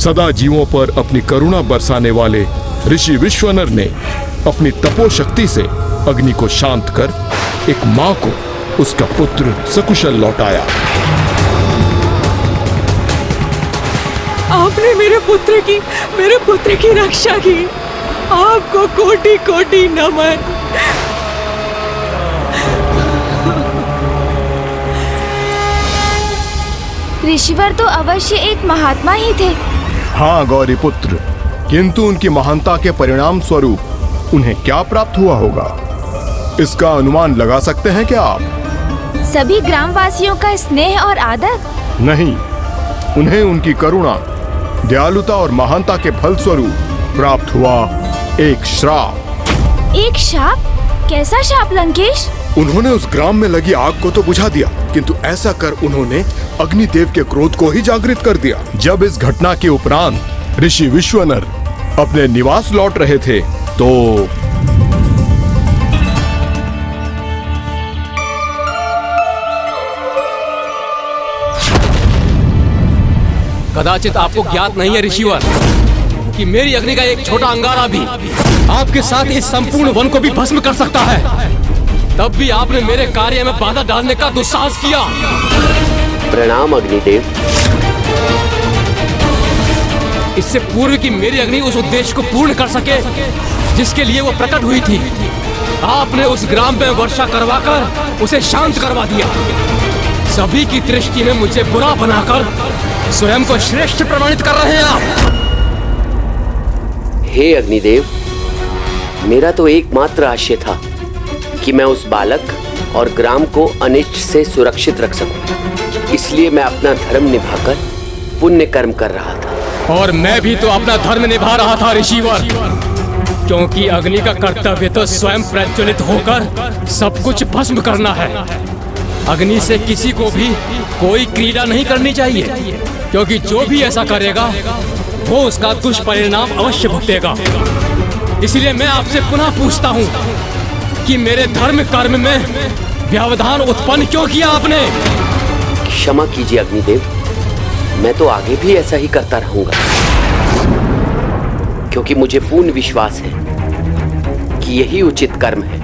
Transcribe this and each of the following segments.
सदा जीवों पर अपनी करुणा बरसाने वाले ऋषि विश्वनर ने अपनी तपोशक्ति से अग्नि को शांत कर एक मां को उसका पुत्र सकुशल लौटाया। आपने मेरे पुत्र की रक्षा की। आपको कोटि कोटि नमन। ऋषिवर तो अवश्य एक महात्मा ही थे। हाँ गौरी पुत्र, किंतु उनकी महानता के परिणाम स्वरूप उन्हें क्या प्राप्त हुआ होगा, इसका अनुमान लगा सकते हैं क्या आप? सभी ग्रामवासियों का स्नेह और आदर? नहीं, उन्हें उनकी करुणा, दयालुता और महानता के फल स्वरूप प्राप्त हुआ एक श्राप। एक शाप? कैसा शाप लंकेश? उन्होंने उस ग्राम में लगी आग को तो बुझा दिया, किंतु ऐसा कर उन्होंने अग्निदेव के क्रोध को ही जागृत कर दिया। जब इस घटना के उपरांत ऋषि विश्वनर अपने निवास लौट रहे थे तो कदाचित आपको ज्ञात नहीं है ऋषिवर कि मेरी अग्नि का एक छोटा अंगारा भी आपके साथ इस संपूर्ण वन को भी भस्म कर सकता है। तब भी आपने मेरे कार्य में बाधा डालने का दुस्साहस किया। प्रणाम अग्निदेव। इससे पूर्व कि मेरी अग्नि उस उद्देश्य को पूर्ण कर सके जिसके लिए वो प्रकट हुई थी, आपने उस ग्राम में वर्षा करवाकर उसे शांत करवा दिया। सभी की दृष्टि में मुझे बुरा बनाकर स्वयं को श्रेष्ठ प्रमाणित कर रहे हैं आप। हे अग्निदेव, मेरा तो एकमात्र आशय था कि मैं उस बालक और ग्राम को अनिष्ट से सुरक्षित रख सकूं। इसलिए मैं अपना धर्म निभाकर पुण्य कर्म कर रहा था। और मैं भी तो अपना धर्म निभा रहा था ऋषिवर, क्योंकि अग्नि का कर्तव्य तो स्वयं प्रज्वलित होकर सब कुछ भस्म करना है। अग्नि से किसी को भी कोई क्रीड़ा नहीं करनी चाहिए, क्योंकि जो भी ऐसा करेगा वो उसका दुष्परिणाम अवश्य भुगतेगा। इसलिए मैं आपसे पुनः पूछता हूँ कि मेरे धर्म कर्म में व्यवधान उत्पन्न क्यों किया आपने? क्षमा कीजिए अग्निदेव, मैं तो आगे भी ऐसा ही करता रहूंगा, क्योंकि मुझे पूर्ण विश्वास है कि यही उचित कर्म है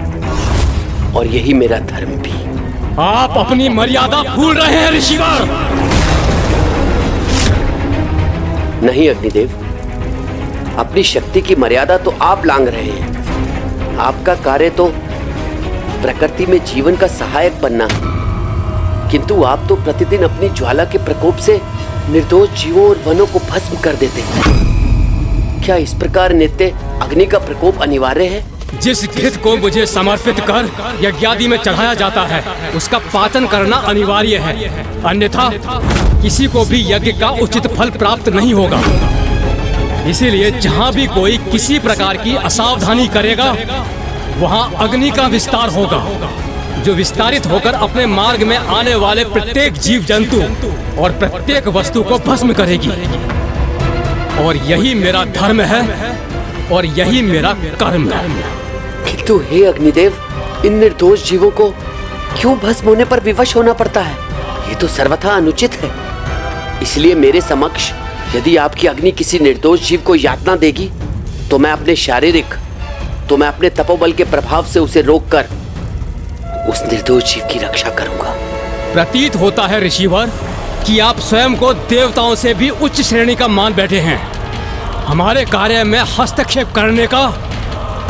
और यही मेरा धर्म भी। आप अपनी मर्यादा भूल रहे हैं ऋषिवर। नहीं अग्निदेव, अपनी शक्ति की मर्यादा तो आप लांघ रहे हैं। आपका कार्य तो प्रकृति में जीवन का सहायक बनना है, किंतु आप तो प्रतिदिन अपनी ज्वाला के प्रकोप से निर्दोष जीवों और वनों को भस्म कर देते हैं। क्या इस प्रकार नित्य अग्नि का प्रकोप अनिवार्य है? जिस घृत को मुझे समर्पित कर यज्ञादि में चढ़ाया जाता है उसका पाचन करना अनिवार्य है, अन्यथा किसी को भी यज्ञ का उचित फल प्राप्त नहीं होगा। इसीलिए जहाँ भी कोई किसी प्रकार की असावधानी करेगा वहाँ अग्नि का विस्तार होगा, जो विस्तारित होकर अपने मार्ग में आने वाले प्रत्येक जीव जंतु और प्रत्येक वस्तु को भस्म करेगी। और यही मेरा धर्म है और यही मेरा कर्म है। किंतु हे अग्निदेव, इन निर्दोष जीवों को क्यों भस्म होने पर विवश होना पड़ता है? ये तो सर्वथा अनुचित है। इसलिए मेरे समक्ष यदि आपकी अग्नि किसी निर्दोष जीव को यातना देगी तो मैं अपने तपोबल के प्रभाव से उसे रोककर उस निर्दोष जीव की रक्षा करूंगा। प्रतीत होता है ऋषिवर कि आप स्वयं को देवताओं से भी उच्च श्रेणी का मान बैठे हैं। हमारे कार्य में हस्तक्षेप करने का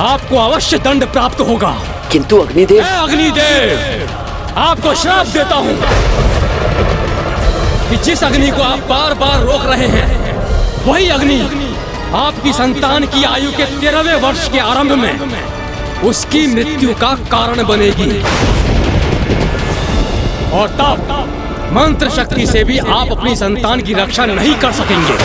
आपको अवश्य दंड प्राप्त होगा। किंतु अग्निदेव, आपको श्राप देता हूँ कि जिस अग्नि को आप बार बार रोक रहे हैं वही अग्नि आपकी संतान की आयु के 13वें वर्ष के आरंभ में उसकी मृत्यु का कारण बनेगी। और तब मंत्र शक्ति से भी आप अपनी संतान की रक्षा नहीं कर सकेंगे।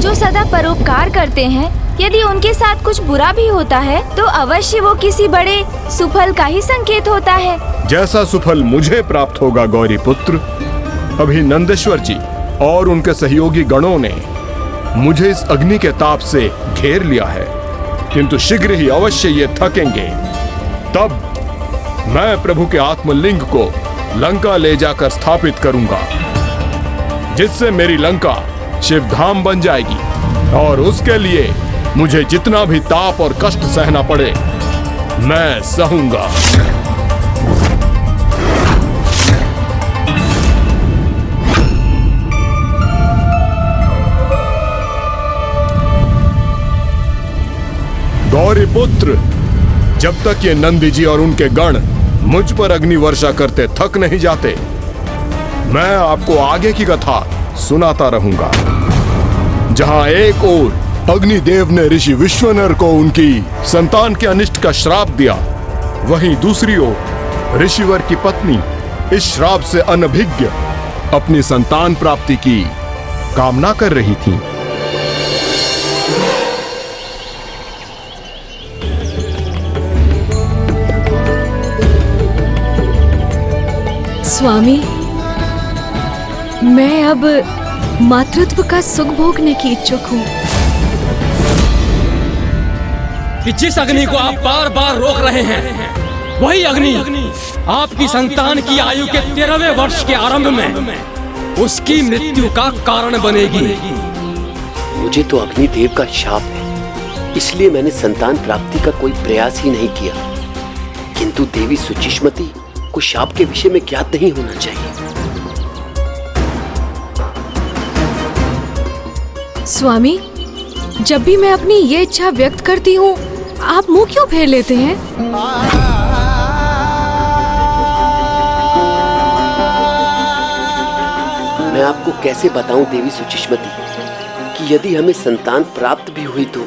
जो सदा परोपकार करते हैं, यदि उनके साथ कुछ बुरा भी होता है तो अवश्य वो किसी बड़े सुफल का ही संकेत होता है। जैसा सुफल मुझे प्राप्त होगा गौरी पुत्र, अभी नंदेश्वर जी और उनके सहयोगी गणों ने मुझे इस अग्नि के ताप से घेर लिया है, किंतु शीघ्र ही अवश्य ये थकेंगे। तब मैं प्रभु के आत्मलिंग को लंका ले जाकर स्थापित करूंगा, जिससे मेरी लंका शिवधाम बन जाएगी, और उसके लिए मुझे जितना भी ताप और कष्ट सहना पड़े मैं सहूंगा। गौरी पुत्र, जब तक ये नंदी जी और उनके गण मुझ पर अग्नि वर्षा करते थक नहीं जाते, मैं आपको आगे की कथा सुनाता रहूंगा। जहां एक ओर अग्निदेव ने ऋषि विश्वनर को उनकी संतान के अनिष्ट का श्राप दिया, वहीं दूसरी ओर ऋषिवर की पत्नी इस श्राप से अनभिज्ञ अपनी संतान प्राप्ति की कामना कर रही थी। स्वामी, मैं अब मातृत्व का सुख भोगने की इच्छुक हूँ। कि जिस अग्नि को आप बार बार रोक रहे हैं, वही अग्नि आपकी संतान की आयु के 13वें वर्ष के आरंभ में उसकी मृत्यु का कारण बनेगी। मुझे तो अग्निदेव का शाप है, इसलिए मैंने संतान प्राप्ति का कोई प्रयास ही नहीं किया। किंतु देवी सुचिष्मति को शाप के विषय में ज्ञात नहीं होना चाहिए। स्वामी, जब भी मैं अपनी ये इच्छा व्यक्त करती हूँ, आप मुंह क्यों फेर लेते हैं? मैं आपको कैसे बताऊं देवी सुचिष्मति कि यदि हमें संतान प्राप्त भी हुई तो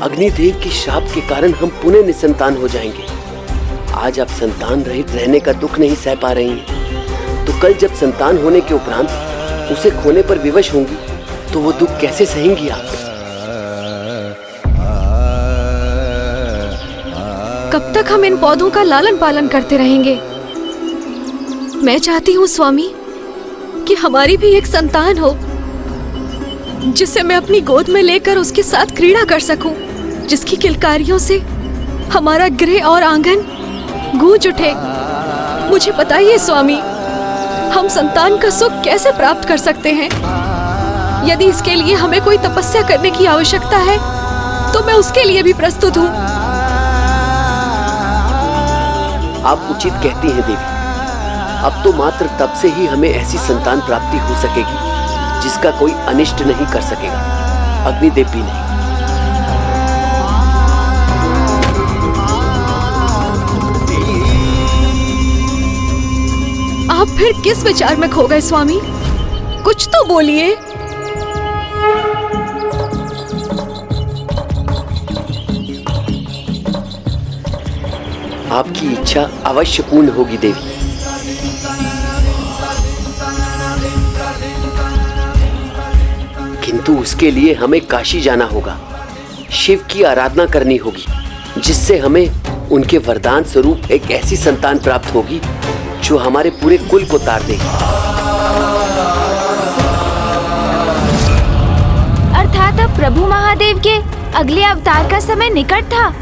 अग्निदेव के शाप के कारण हम पुनः निसंतान हो जाएंगे। आज आप संतान रहित रहने का दुख नहीं सह पा रही हैं, तो कल जब संतान होने के उपरांत उसे खोने पर विवश होंगी तो वो दुख कैसे सहेंगी आप? कब तक हम इन पौधों का लालन पालन करते रहेंगे? मैं चाहती हूँ स्वामी कि हमारी भी एक संतान हो, जिसे मैं अपनी गोद में लेकर उसके साथ क्रीड़ा कर सकूं, जिसकी किलकारियों से हमारा गृह और आंगन गूंज उठे। मुझे बताइए स्वामी, हम संतान का सुख कैसे प्राप्त कर सकते हैं? यदि इसके लिए हमें कोई तपस्या करने की आवश्यकता है तो मैं उसके लिए भी प्रस्तुत हूँ। आप उचित कहती हैं देवी। अब तो मात्र तब से ही हमें ऐसी संतान प्राप्ति हो सकेगी जिसका कोई अनिष्ट नहीं कर सकेगा, अग्निदेव भी नहीं। आप फिर किस विचार में खो गए स्वामी? कुछ तो बोलिए। आपकी इच्छा अवश्य पूर्ण होगी देवी। किंतु उसके लिए हमें काशी जाना होगा, शिव की आराधना करनी होगी, जिससे हमें उनके वरदान स्वरूप एक ऐसी संतान प्राप्त होगी जो हमारे पूरे कुल को तार देगी। अर्थात अब प्रभु महादेव के अगले अवतार का समय निकट था।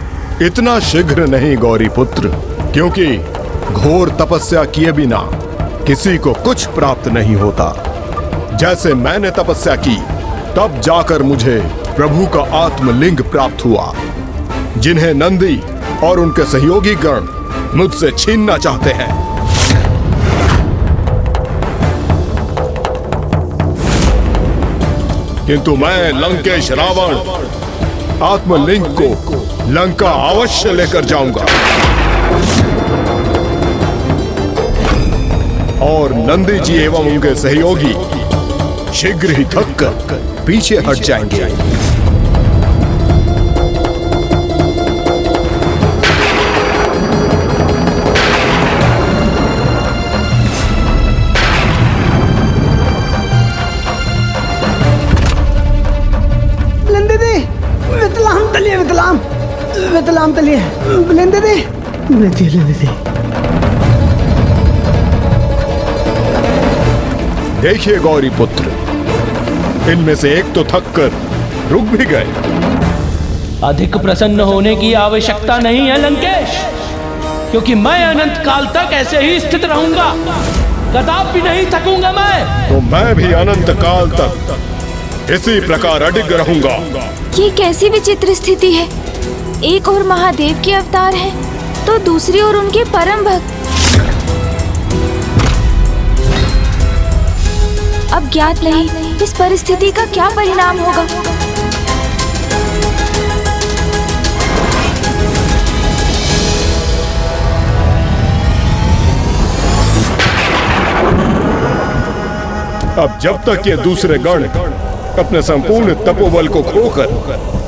इतना शीघ्र नहीं गौरी पुत्र, क्योंकि घोर तपस्या किए बिना किसी को कुछ प्राप्त नहीं होता। जैसे मैंने तपस्या की, तब जाकर मुझे प्रभु का आत्मलिंग प्राप्त हुआ, जिन्हें नंदी और उनके सहयोगी गण मुझसे छीनना चाहते हैं। किंतु मैं लंकेश रावण आत्मलिंग को लंका अवश्य लेकर जाऊंगा, और नंदी जी एवं उनके सहयोगी शीघ्र ही थक कर पीछे हट जाएंगे। वितलाम तलिए लेंदे दे लेंदे दे। देखिए गौरी पुत्र, इनमें से एक तो थक कर रुक भी गए। अधिक प्रसन्न होने की आवश्यकता नहीं है लंकेश, क्योंकि मैं अनंत काल तक ऐसे ही स्थित रहूंगा, कदापि नहीं थकूंगा मैं। तो मैं भी अनंत काल तक इसी प्रकार अडिग रहूंगा। ये कैसी विचित्र स्थिति है। एक और महादेव के अवतार है तो दूसरी ओर उनके परम भक्त। अब ज्ञात नहीं इस परिस्थिति का क्या परिणाम होगा। अब जब तक ये दूसरे गण अपने संपूर्ण तपोबल को खोकर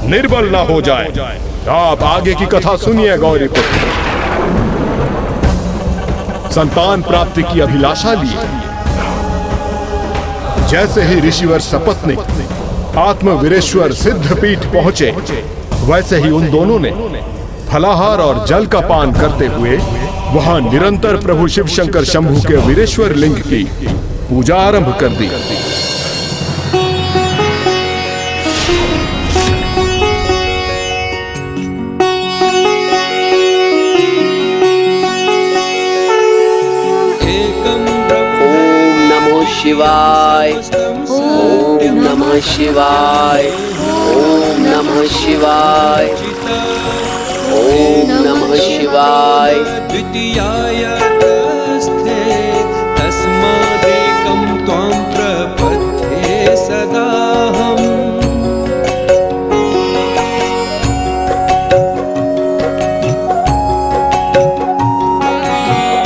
निर्बल ना हो जाए, आप आगे की कथा सुनिए गौरी पुत्र। संतान प्राप्ति की अभिलाषा लिए जैसे ही ऋषिवर सपत्नीक आत्मवीरेश्वर सिद्धपीठ पहुंचे, वैसे ही उन दोनों ने फलाहार और जल का पान करते हुए वहां निरंतर प्रभु शिव शंकर शंभु के वीरेश्वर लिंग की पूजा आरंभ कर दी। शिवाय, ओम नमः शिवाय, ओम नमः शिवाय, ओम नमः शिवाय। द्वितीयायस्थे तस्मादेकं त्वां प्रपद्ये सदाहम्।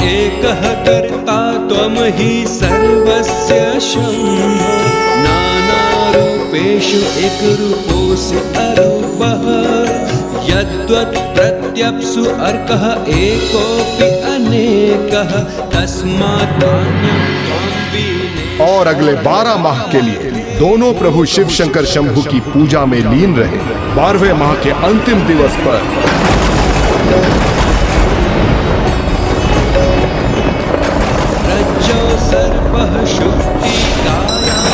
एकः कर्ता त्वं हि सर्वस्य शम्भो, नानारूपेषु एकरूपोऽसि अरूपः। यद्वत् प्रत्यप्सु अर्कः एकोऽपि अनेकः, तस्मात् नान्यं त्वां विने। और अगले 12 माह के लिए दोनों प्रभु शिव शंकर शंभु की पूजा में लीन रहे। 12वें माह के अंतिम दिवस पर सर्पः शुक्तिकायां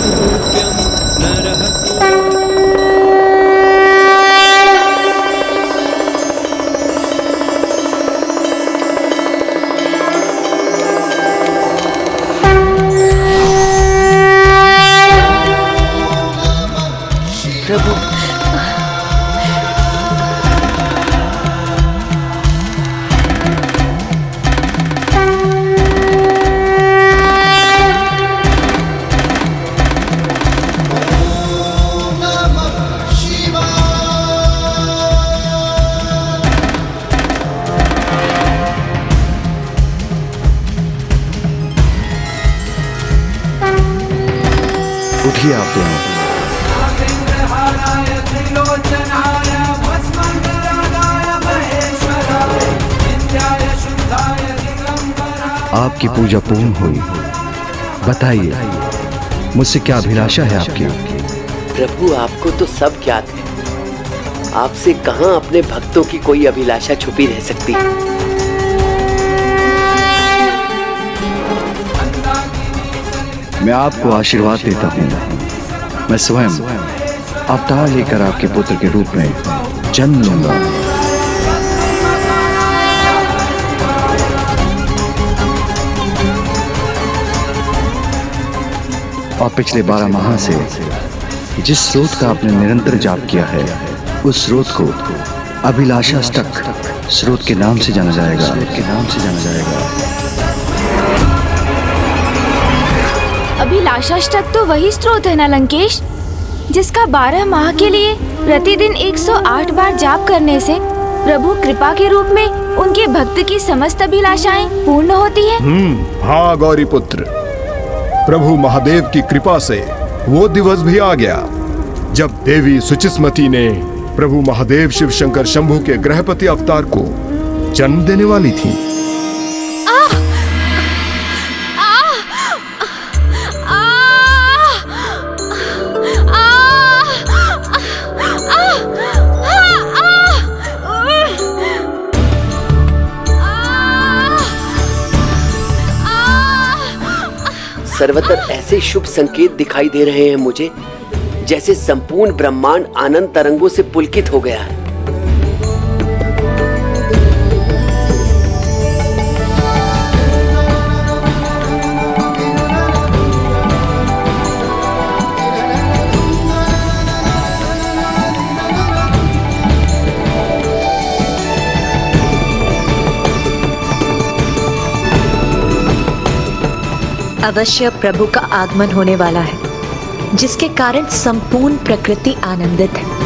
रूप्यं नरः। प्रभु उठिए आप दोनों। आपकी पूजा पूर्ण हुई। बताइए मुझसे क्या अभिलाषा है आपकी? प्रभु आपको तो सब ज्ञात है, आपसे कहां अपने भक्तों की कोई अभिलाषा छुपी रह सकती। मैं आपको आशीर्वाद देता हूँ। मैं स्वयं अवतार लेकर आपके पुत्र के रूप में जन्म लूंगा। और पिछले 12 माह से जिस स्रोत का आपने निरंतर जाप किया है, उस स्रोत को अभिलाषाष्टक स्रोत के नाम से जाना जाएगा। अभिलाषाष्टक तो वही स्रोत है ना लंकेश, जिसका 12 माह के लिए प्रतिदिन 108 बार जाप करने से प्रभु कृपा के रूप में उनके भक्त की समस्त अभिलाषाएं पूर्ण होती है। हाँ गौरी पुत्र, प्रभु महादेव की कृपा से वो दिवस भी आ गया जब देवी सुचिस्मती ने प्रभु महादेव शिव शंकर शंभु के गृहपति अवतार को जन्म देने वाली थी। सर्वत्र ऐसे शुभ संकेत दिखाई दे रहे हैं मुझे, जैसे संपूर्ण ब्रह्मांड आनंद तरंगों से पुलकित हो गया है। अवश्य प्रभु का आगमन होने वाला है, जिसके कारण संपूर्ण प्रकृति आनंदित है।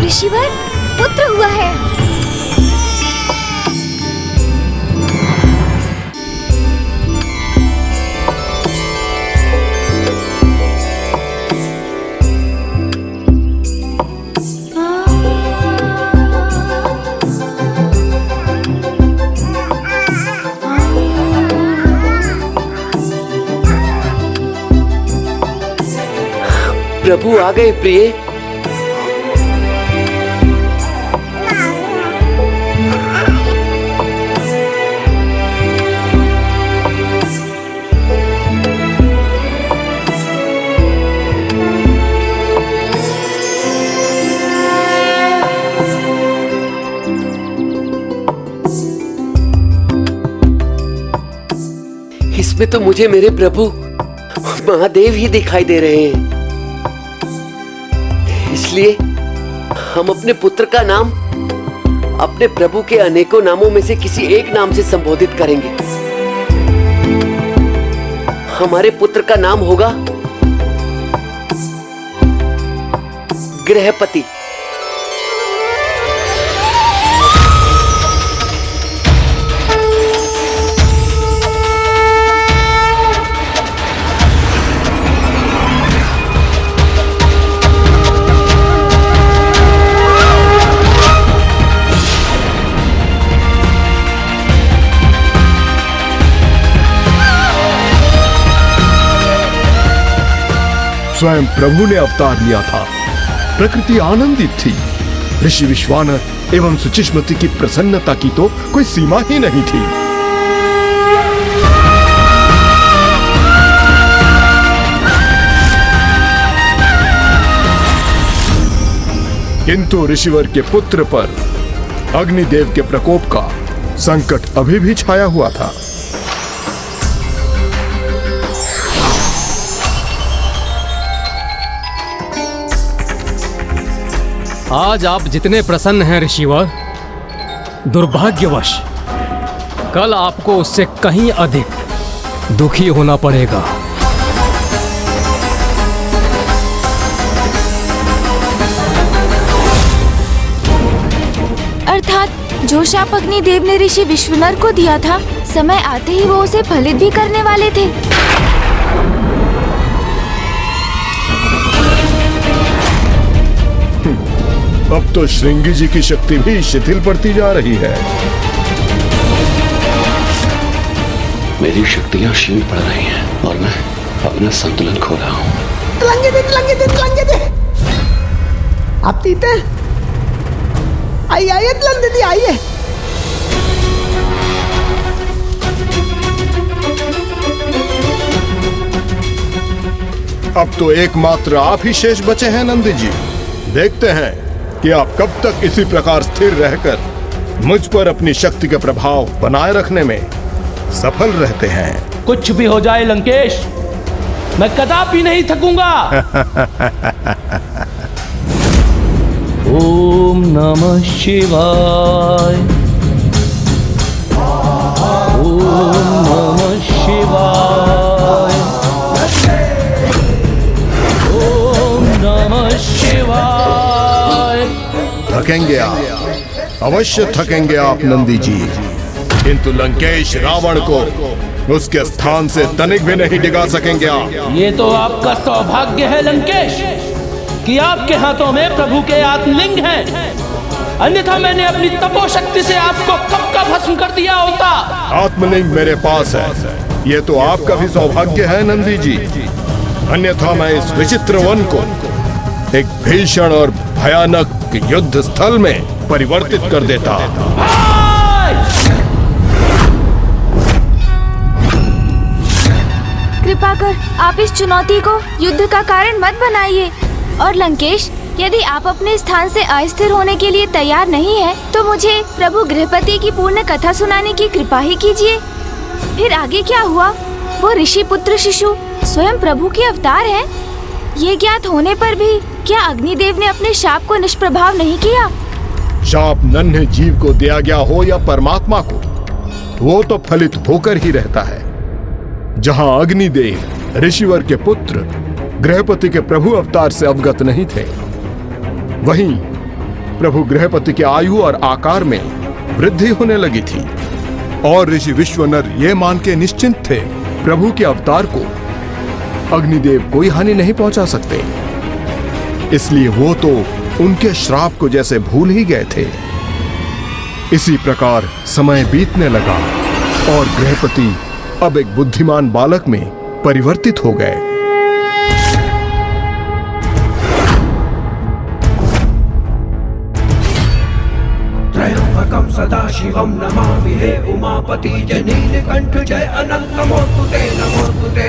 ऋषिवर, पुत्र हुआ है। प्रभु आ गए प्रिय। इसमें तो मुझे मेरे प्रभु महादेव ही दिखाई दे रहे हैं। इसलिए हम अपने पुत्र का नाम अपने प्रभु के अनेकों नामों में से किसी एक नाम से संबोधित करेंगे। हमारे पुत्र का नाम होगा गृहपति। स्वयं प्रभु ने अवतार लिया था। प्रकृति आनंदित थी। ऋषि विश्वानर एवं सुचिस्मति की प्रसन्नता की तो कोई सीमा ही नहीं थी। किंतु ऋषिवर के पुत्र पर अग्निदेव के प्रकोप का संकट अभी भी छाया हुआ था। आज आप जितने प्रसन्न हैं ऋषिवर, दुर्भाग्यवश कल आपको उससे कहीं अधिक दुखी होना पड़ेगा। अर्थात जो शाप अग्निदेव ने ऋषि विश्वनर को दिया था, समय आते ही वो उसे फलित भी करने वाले थे। अब तो श्रृंगी जी की शक्ति भी शिथिल पड़ती जा रही है। मेरी शक्तियां क्षीण पड़ रही हैं और मैं अपना संतुलन खो रहा हूँ। तिलंगे दे। आप तीते आइए तिलंग दीदी आइए। अब तो एकमात्र आप ही शेष बचे हैं नंदी जी। देखते हैं कि आप कब तक इसी प्रकार स्थिर रहकर मुझ पर अपनी शक्ति का प्रभाव बनाए रखने में सफल रहते हैं। कुछ भी हो जाए लंकेश, मैं कदापि नहीं थकूंगा। ओम नमः शिवाय। ओम नमः शिवाय। ओम थकेंगे आप, अवश्य थकेंगे आप नंदी जी, किंतु लंकेश रावण को उसके स्थान से तनिक भी नहीं डिगा सकेंगे आप। ये तो आपका सौभाग्य है लंकेश कि आपके हाथों में प्रभु के आत्मलिंग हैं, अन्यथा मैंने अपनी तपोशक्ति से आपको कब का भस्म कर दिया होता। आत्मलिंग मेरे पास है, ये तो आपका भी सौभाग्य है नंदी जी, अन्यथा मैं इस विचित्र वन को एक भीषण और भयानक युद्ध स्थल में परिवर्तित कर देता। कृपा कर आप इस चुनौती को युद्ध का कारण मत बनाइए। और लंकेश, यदि आप अपने स्थान से अस्थिर होने के लिए तैयार नहीं है तो मुझे प्रभु गृहपति की पूर्ण कथा सुनाने की कृपा ही कीजिए। फिर आगे क्या हुआ? वो ऋषि पुत्र शिशु स्वयं प्रभु के अवतार हैं। ये ज्ञात होने पर भी क्या अग्निदेव ने अपने शाप को निष्प्रभाव नहीं किया? शाप नन्हे जीव को दिया गया हो या परमात्मा को, वो तो फलित होकर ही रहता है। जहां अग्निदेव ऋषिवर के पुत्र गृहपति के प्रभु अवतार से अवगत नहीं थे, वहीं प्रभु गृहपति के आयु और आकार में वृद्धि होने लगी थी और ऋषि विश्वनर ये मान के निश्चिंत थे प्रभु के अवतार को अग्निदेव कोई हानि नहीं पहुंचा सकते, इसलिए वो तो उनके श्राप को जैसे भूल ही गए थे। इसी प्रकार समय बीतने लगा और गृहपति अब एक बुद्धिमान बालक में परिवर्तित हो गए। त्रयंबकं सदाशिवं नमामि हे उमापति जय नीलकंठ जय अनंत नमोस्तुते नमोस्तुते।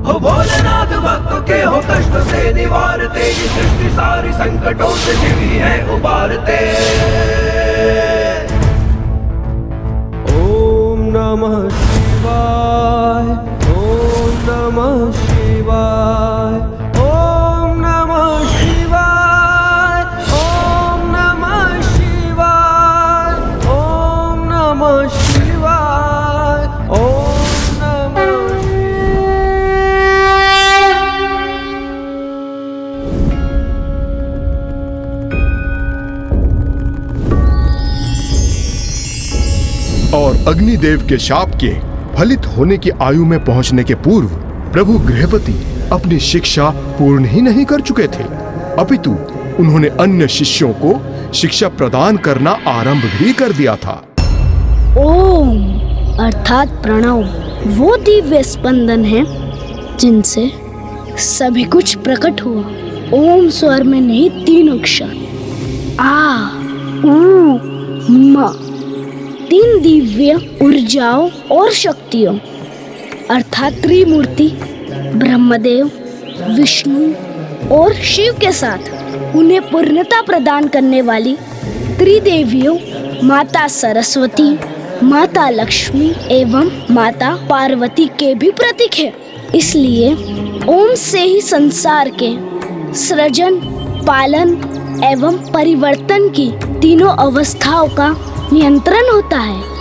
हो भोलेनाथ भक्त के हो कष्ट से निवारते, ये सृष्टि सारी संकटों से जीवी है उबारते। ओम नमः शिवाय, ओम नमः शिवाय, ओम नमः शिवाय, ओम नमः शिवाय, ओम नमः शिवाय, ओम नमः। और अग्निदेव के शाप के फलित होने की आयु में पहुंचने के पूर्व प्रभु गृहपति अपनी शिक्षा पूर्ण ही नहीं कर चुके थे, अपितु उन्होंने अन्य शिष्यों को शिक्षा प्रदान करना आरंभ भी कर दिया था। ओम अर्थात प्रणव वो दिव्य स्पंदन है जिनसे सभी कुछ प्रकट हुआ। ओम स्वर में नहीं 3 अक्षर आ उ म, 3 दिव्य ऊर्जाओं और शक्तियों अर्थात त्रिमूर्ति ब्रह्मदेव, विष्णु और शिव के साथ उन्हें पूर्णता प्रदान करने वाली त्रिदेवियों माता सरस्वती, माता लक्ष्मी एवं माता पार्वती के भी प्रतीक है। इसलिए ओम से ही संसार के सृजन, पालन एवं परिवर्तन की तीनों अवस्थाओं का नियंत्रण होता है।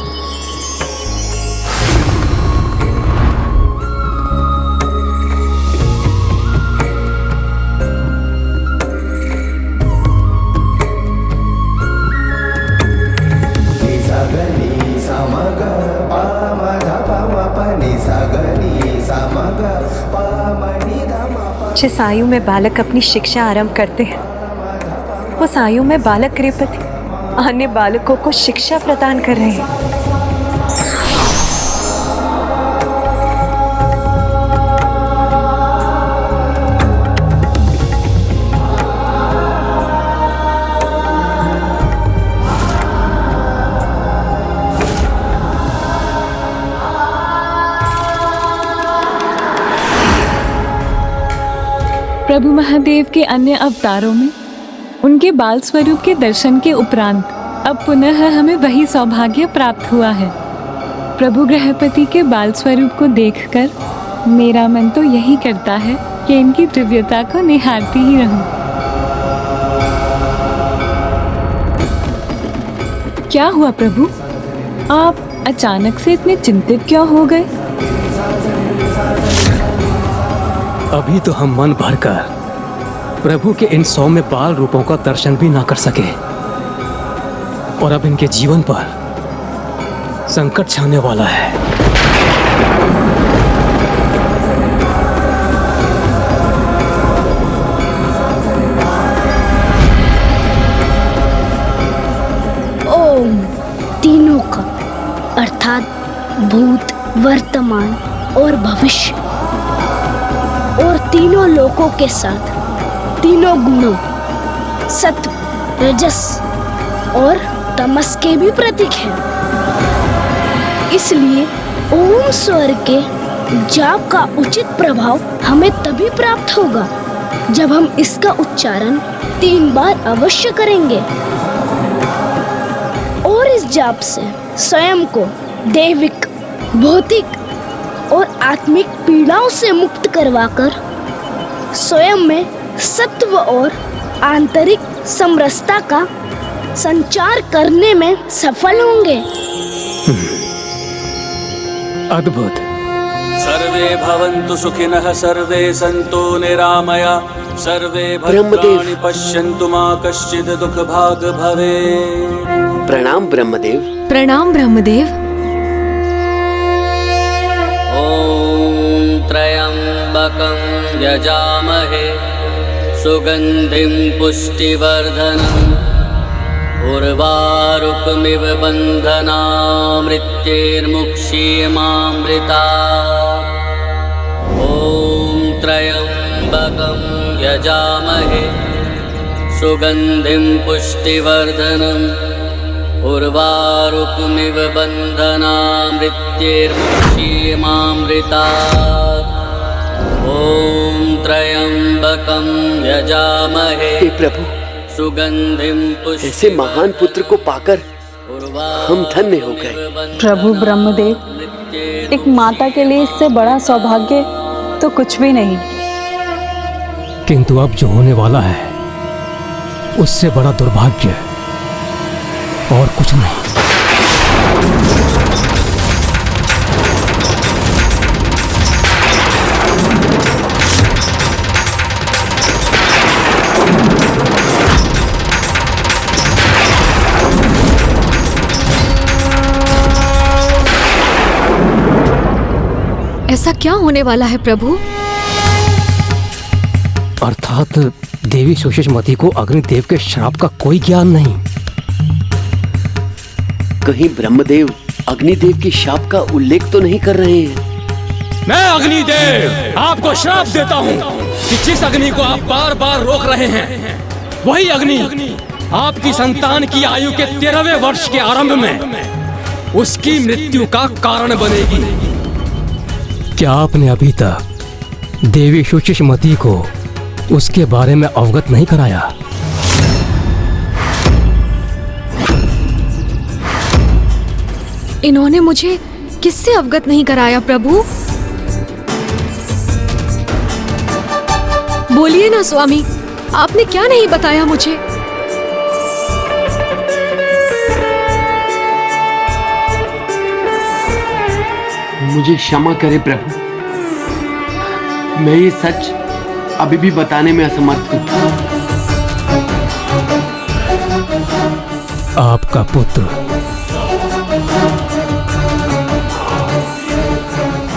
जिस आयु में बालक अपनी शिक्षा आरंभ करते हैं, उस आयु में बालक गृहपति अन्य बालकों को शिक्षा प्रदान कर रहे हैं। प्रभु महादेव के अन्य अवतारों में उनके बाल स्वरूप के दर्शन के उपरांत अब पुनः हमें वही सौभाग्य प्राप्त हुआ है। प्रभु गृहपति के बाल स्वरूप को देखकर मेरा मन तो यही करता है कि इनकी दिव्यता को निहारती ही रहूं। क्या हुआ प्रभु, आप अचानक से इतने चिंतित क्यों हो गए? अभी तो हम मन भरकर प्रभु के इन सौम्य बाल रूपों का दर्शन भी ना कर सके, और अब इनके जीवन पर संकट छाने वाला है। ओम तीनों का अर्थात भूत, वर्तमान और भविष्य, और तीनों लोकों के साथ तीनों गुणों सत्व, रजस और तमस के भी प्रतीक हैं। इसलिए ओम स्वर के जाप का उचित प्रभाव हमें तभी प्राप्त होगा जब हम इसका उच्चारण 3 बार अवश्य करेंगे, और इस जाप से स्वयं को दैविक, भौतिक और आत्मिक पीड़ाओं से मुक्त करवाकर स्वयं में सत्व और आंतरिक समरसता का संचार करने में सफल होंगे। अद्भुत। सर्वे भवन्तु सुखिनः, सर्वे सन्तु निरामया, सर्वे भद्राणि पश्यन्तु मा कश्चित् दुःखभाग् भवेत्। प्रणाम ब्रह्मदेव। प्रणाम ब्रह्मदेव। ॐ त्र्यम्बकं यजामहे सुगन्धिं पुष्टिवर्धनम् उर्वारुकमिव बन्धनान् मृत्युर्मुक्षीयमामृता। ॐ त्र्यम्बकं यजामहे सुगन्धिं पुष्टिवर्धनम् उर्वारुकमिव बन्धनान् मृत्युर्मुक्षीयमामृता। ॐ त्र्यम्बकं यजामहे। हे प्रभु, सुगंधिम ऐसे महान पुत्र को पाकर हम धन्य हो गए। प्रभु ब्रह्मदेव, एक माता के लिए इससे बड़ा सौभाग्य तो कुछ भी नहीं। किंतु अब जो होने वाला है उससे बड़ा दुर्भाग्य और कुछ नहीं। ऐसा क्या होने वाला है प्रभु? अर्थात देवी सुषमामती को अग्निदेव के श्राप का कोई ज्ञान नहीं। कहीं ब्रह्मदेव अग्निदेव की शाप का उल्लेख तो नहीं कर रहे हैं? मैं अग्निदेव आपको श्राप देता हूँ कि जिस अग्नि को आप बार बार रोक रहे हैं, वही अग्नि आपकी संतान की आयु के 13वें वर्ष के आरंभ में उसकी मृत्यु का कारण बनेगी। क्या आपने अभी तक देवी सुषमामती को उसके बारे में अवगत नहीं कराया? इन्होंने मुझे किससे अवगत नहीं कराया प्रभु? बोलिए ना स्वामी, आपने क्या नहीं बताया मुझे? मुझे क्षमा करें प्रभु, मैं ये सच अभी भी बताने में असमर्थ हूँ। आपका पुत्र।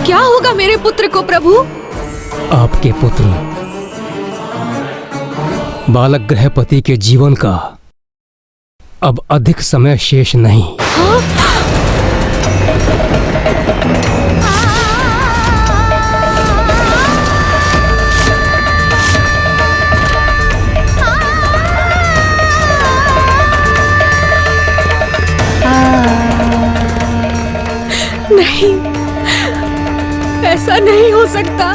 क्या होगा मेरे पुत्र को प्रभु? आपके पुत्र बालक गृहपति के जीवन का अब अधिक समय शेष नहीं। हाँ? नहीं, ऐसा नहीं हो सकता।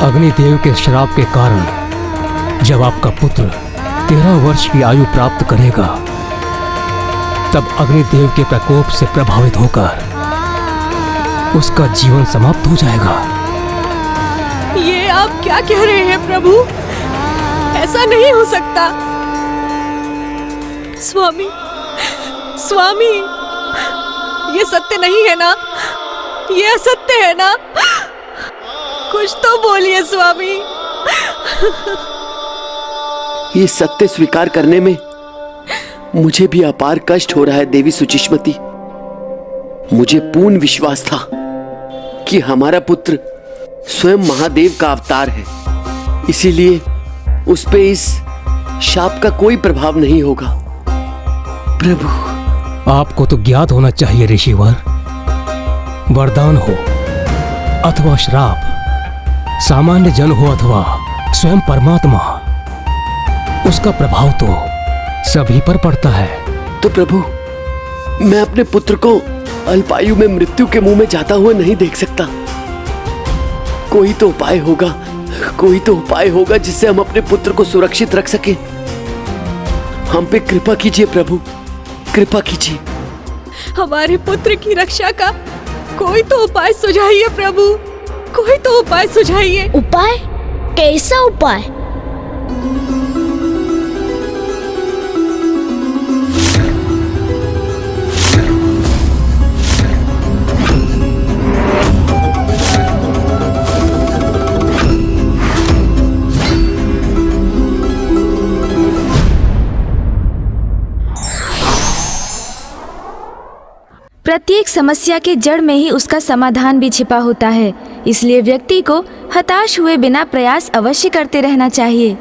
अग्निदेव के श्राप के कारण जब आपका पुत्र 13 वर्ष की आयु प्राप्त करेगा, तब अग्निदेव के प्रकोप से प्रभावित होकर उसका जीवन समाप्त हो जाएगा। ये आप क्या कह रहे हैं प्रभु? ऐसा नहीं हो सकता। स्वामी, स्वामी, ये सत्य नहीं है ना? ये असत्य है ना? कुछ तो बोलिए स्वामी। ये सत्य स्वीकार करने में मुझे भी अपार कष्ट हो रहा है देवी सुचिष्मति। मुझे पूर्ण विश्वास था कि हमारा पुत्र स्वयं महादेव का अवतार है, इसीलिए उस पे इस शाप का कोई प्रभाव नहीं होगा। प्रभु, आपको तो ज्ञात होना चाहिए ऋषिवर, वरदान हो अथवा श्राप, सामान्य जन हो अथवा स्वयं परमात्मा, उसका प्रभाव तो सभी पर पड़ता है। तो प्रभु, मैं अपने पुत्र को अल्पायु में मृत्यु के मुंह में जाता हुआ नहीं देख सकता। कोई तो उपाय होगा, कोई तो उपाय होगा जिससे हम अपने पुत्र को सुरक्षित रख सके। हम पे कृपा कीजिए प्रभु, कृपा कीजिए। हमारे पुत्र की रक्षा का कोई तो उपाय सुझाइए प्रभु, कोई तो उपाय सुझाइए। उपाय? कैसा उपाय? प्रत्येक समस्या के जड़ में ही उसका समाधान भी छिपा होता है, इसलिए व्यक्ति को हताश हुए बिना प्रयास अवश्य करते रहना चाहिए।